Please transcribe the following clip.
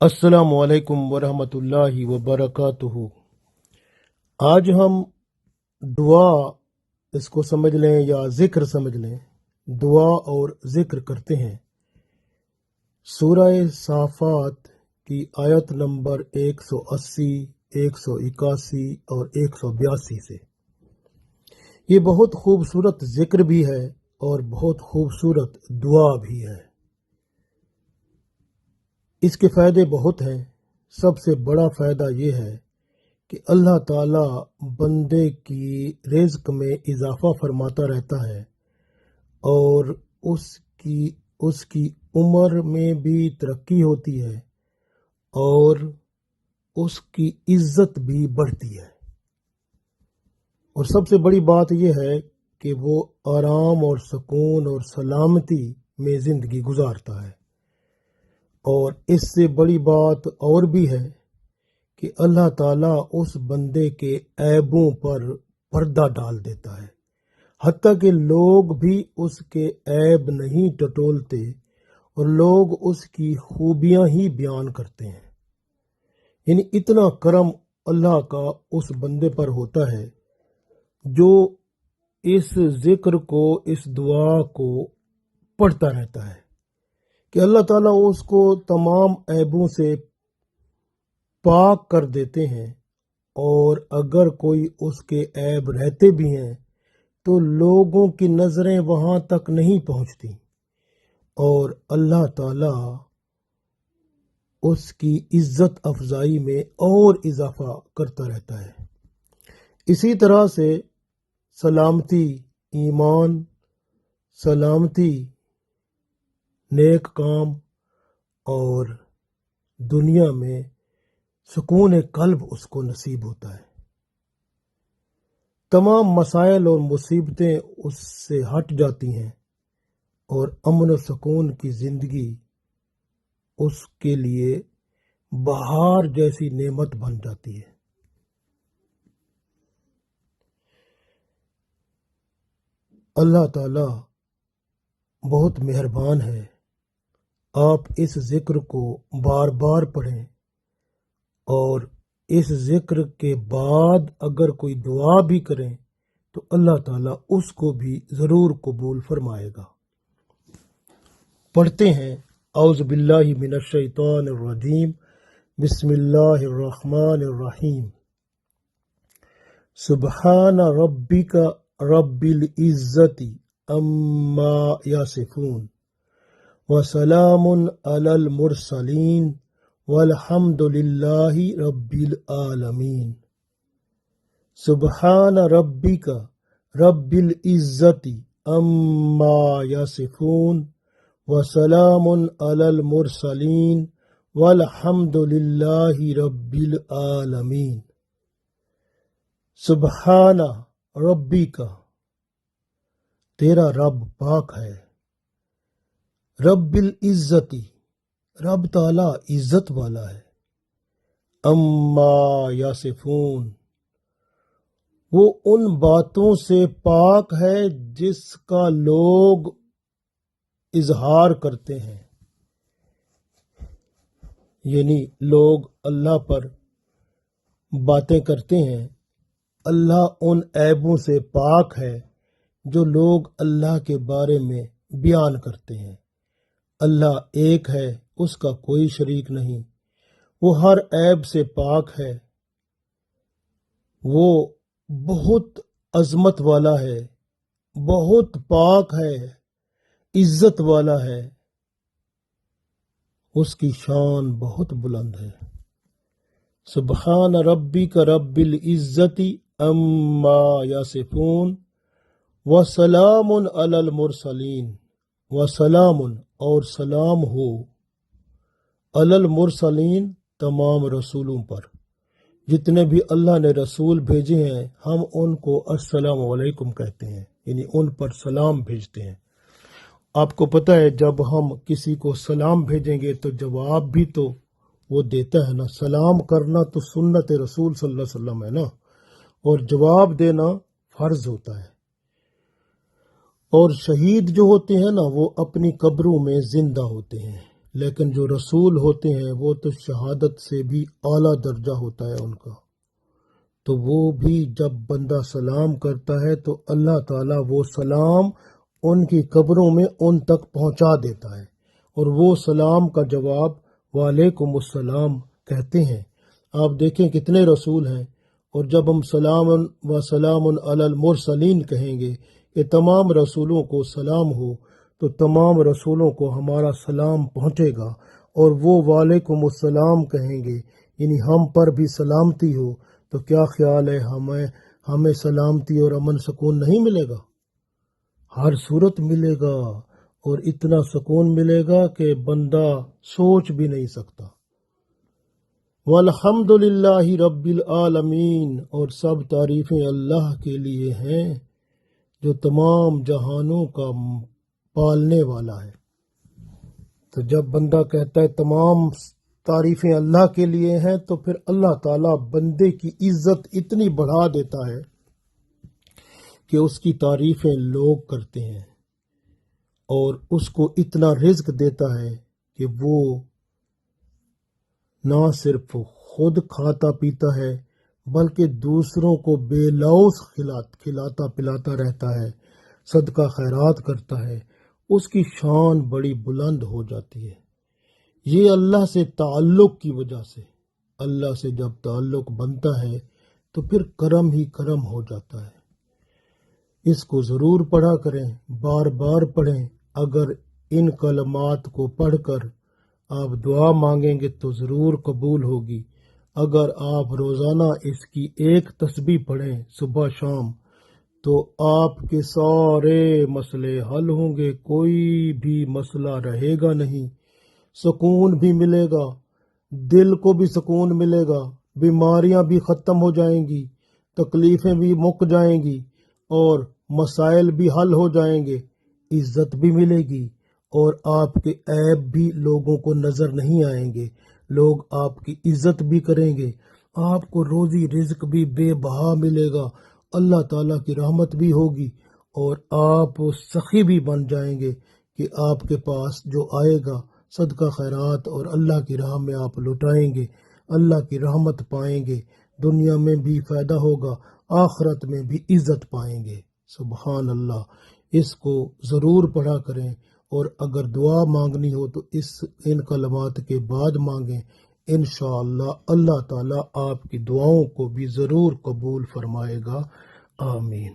السلام علیکم ورحمۃ اللہ وبرکاتہ۔ آج ہم دعا اس کو سمجھ لیں یا ذکر سمجھ لیں، دعا اور ذکر کرتے ہیں سورہ صافات کی آیت نمبر 180، 181 اور 182 سے۔ یہ بہت خوبصورت ذکر بھی ہے اور بہت خوبصورت دعا بھی ہے۔ اس کے فائدے بہت ہیں۔ سب سے بڑا فائدہ یہ ہے کہ اللہ تعالی بندے کی رزق میں اضافہ فرماتا رہتا ہے اور اس کی عمر میں بھی ترقی ہوتی ہے اور اس کی عزت بھی بڑھتی ہے۔ اور سب سے بڑی بات یہ ہے کہ وہ آرام اور سکون اور سلامتی میں زندگی گزارتا ہے۔ اور اس سے بڑی بات اور بھی ہے کہ اللہ تعالیٰ اس بندے کے عیبوں پر پردہ ڈال دیتا ہے، حتیٰ کہ لوگ بھی اس کے عیب نہیں ٹٹولتے اور لوگ اس کی خوبیاں ہی بیان کرتے ہیں۔ یعنی اتنا کرم اللہ کا اس بندے پر ہوتا ہے جو اس ذکر کو، اس دعا کو پڑھتا رہتا ہے، کہ اللہ تعالیٰ اس کو تمام عیبوں سے پاک کر دیتے ہیں، اور اگر کوئی اس کے عیب رہتے بھی ہیں تو لوگوں کی نظریں وہاں تک نہیں پہنچتی اور اللہ تعالیٰ اس کی عزت افزائی میں اور اضافہ کرتا رہتا ہے۔ اسی طرح سے سلامتی، ایمان، سلامتی، نیک کام اور دنیا میں سکون قلب اس کو نصیب ہوتا ہے۔ تمام مسائل اور مصیبتیں اس سے ہٹ جاتی ہیں اور امن و سکون کی زندگی اس کے لیے بہار جیسی نعمت بن جاتی ہے۔ اللہ تعالی بہت مہربان ہے۔ آپ اس ذکر کو بار بار پڑھیں اور اس ذکر کے بعد اگر کوئی دعا بھی کریں تو اللہ تعالیٰ اس کو بھی ضرور قبول فرمائے گا۔ پڑھتے ہیں اعوذ باللہ من الشیطان الرجیم، بسم اللہ الرحمن الرحیم۔ سبحان ربک رب العزت عما یصفون وسلام علی المرسلین والحمد للہ رب العالمین۔ سبحان ربک رب العزت عما یصفون وسلام علی المرسلین والحمد للہ رب العالمین۔ سبحان ربک، تیرا رب پاک ہے، رب العزتی، رب تعالی عزت والا ہے، اما یصفون، وہ ان باتوں سے پاک ہے جس کا لوگ اظہار کرتے ہیں۔ یعنی لوگ اللہ پر باتیں کرتے ہیں، اللہ ان عیبوں سے پاک ہے جو لوگ اللہ کے بارے میں بیان کرتے ہیں۔ اللہ ایک ہے، اس کا کوئی شریک نہیں، وہ ہر عیب سے پاک ہے، وہ بہت عظمت والا ہے، بہت پاک ہے، عزت والا ہے، اس کی شان بہت بلند ہے۔ سبحان ربک رب العزت عما یصفون وسلام علی المرسلین، وسلام اور سلام ہو علی المرسلین، تمام رسولوں پر، جتنے بھی اللہ نے رسول بھیجے ہیں ہم ان کو السلام علیکم کہتے ہیں، یعنی ان پر سلام بھیجتے ہیں۔ آپ کو پتہ ہے جب ہم کسی کو سلام بھیجیں گے تو جواب بھی تو وہ دیتا ہے نا۔ سلام کرنا تو سنت رسول صلی اللہ علیہ وسلم ہے نا، اور جواب دینا فرض ہوتا ہے۔ اور شہید جو ہوتے ہیں نا وہ اپنی قبروں میں زندہ ہوتے ہیں، لیکن جو رسول ہوتے ہیں وہ تو شہادت سے بھی اعلیٰ درجہ ہوتا ہے ان کا، تو وہ بھی جب بندہ سلام کرتا ہے تو اللہ تعالیٰ وہ سلام ان کی قبروں میں ان تک پہنچا دیتا ہے، اور وہ سلام کا جواب وعلیکم السلام کہتے ہیں۔ آپ دیکھیں کتنے رسول ہیں، اور جب ہم سلام و سلام علی المرسلین کہیں گے کہ تمام رسولوں کو سلام ہو، تو تمام رسولوں کو ہمارا سلام پہنچے گا، اور وہ وعلیکم السلام کہیں گے، یعنی ہم پر بھی سلامتی ہو۔ تو کیا خیال ہے ہمیں سلامتی اور امن سکون نہیں ملے گا؟ ہر صورت ملے گا، اور اتنا سکون ملے گا کہ بندہ سوچ بھی نہیں سکتا۔ والحمد للہ رب العالمین، اور سب تعریفیں اللہ کے لیے ہیں جو تمام جہانوں کا پالنے والا ہے۔ تو جب بندہ کہتا ہے تمام تعریفیں اللہ کے لیے ہیں، تو پھر اللہ تعالیٰ بندے کی عزت اتنی بڑھا دیتا ہے کہ اس کی تعریفیں لوگ کرتے ہیں، اور اس کو اتنا رزق دیتا ہے کہ وہ نہ صرف خود کھاتا پیتا ہے بلکہ دوسروں کو بے لوث کھلاتا پلاتا رہتا ہے، صدقہ خیرات کرتا ہے، اس کی شان بڑی بلند ہو جاتی ہے۔ یہ اللہ سے تعلق کی وجہ سے، اللہ سے جب تعلق بنتا ہے تو پھر کرم ہی کرم ہو جاتا ہے۔ اس کو ضرور پڑھا کریں، بار بار پڑھیں۔ اگر ان کلمات کو پڑھ کر آپ دعا مانگیں گے تو ضرور قبول ہوگی۔ اگر آپ روزانہ اس کی ایک تسبیح پڑھیں صبح شام، تو آپ کے سارے مسئلے حل ہوں گے، کوئی بھی مسئلہ رہے گا نہیں، سکون بھی ملے گا، دل کو بھی سکون ملے گا، بیماریاں بھی ختم ہو جائیں گی، تکلیفیں بھی مک جائیں گی، اور مسائل بھی حل ہو جائیں گے، عزت بھی ملے گی، اور آپ کے عیب بھی لوگوں کو نظر نہیں آئیں گے، لوگ آپ کی عزت بھی کریں گے، آپ کو روزی رزق بھی بے بہا ملے گا، اللہ تعالیٰ کی رحمت بھی ہوگی، اور آپ سخی بھی بن جائیں گے کہ آپ کے پاس جو آئے گا صدقہ خیرات اور اللہ کی راہ میں آپ لٹائیں گے، اللہ کی رحمت پائیں گے، دنیا میں بھی فائدہ ہوگا، آخرت میں بھی عزت پائیں گے۔ سبحان اللہ۔ اس کو ضرور پڑھا کریں، اور اگر دعا مانگنی ہو تو ان کلمات کے بعد مانگیں، انشاءاللہ اللہ تعالیٰ آپ کی دعاؤں کو بھی ضرور قبول فرمائے گا۔ آمین۔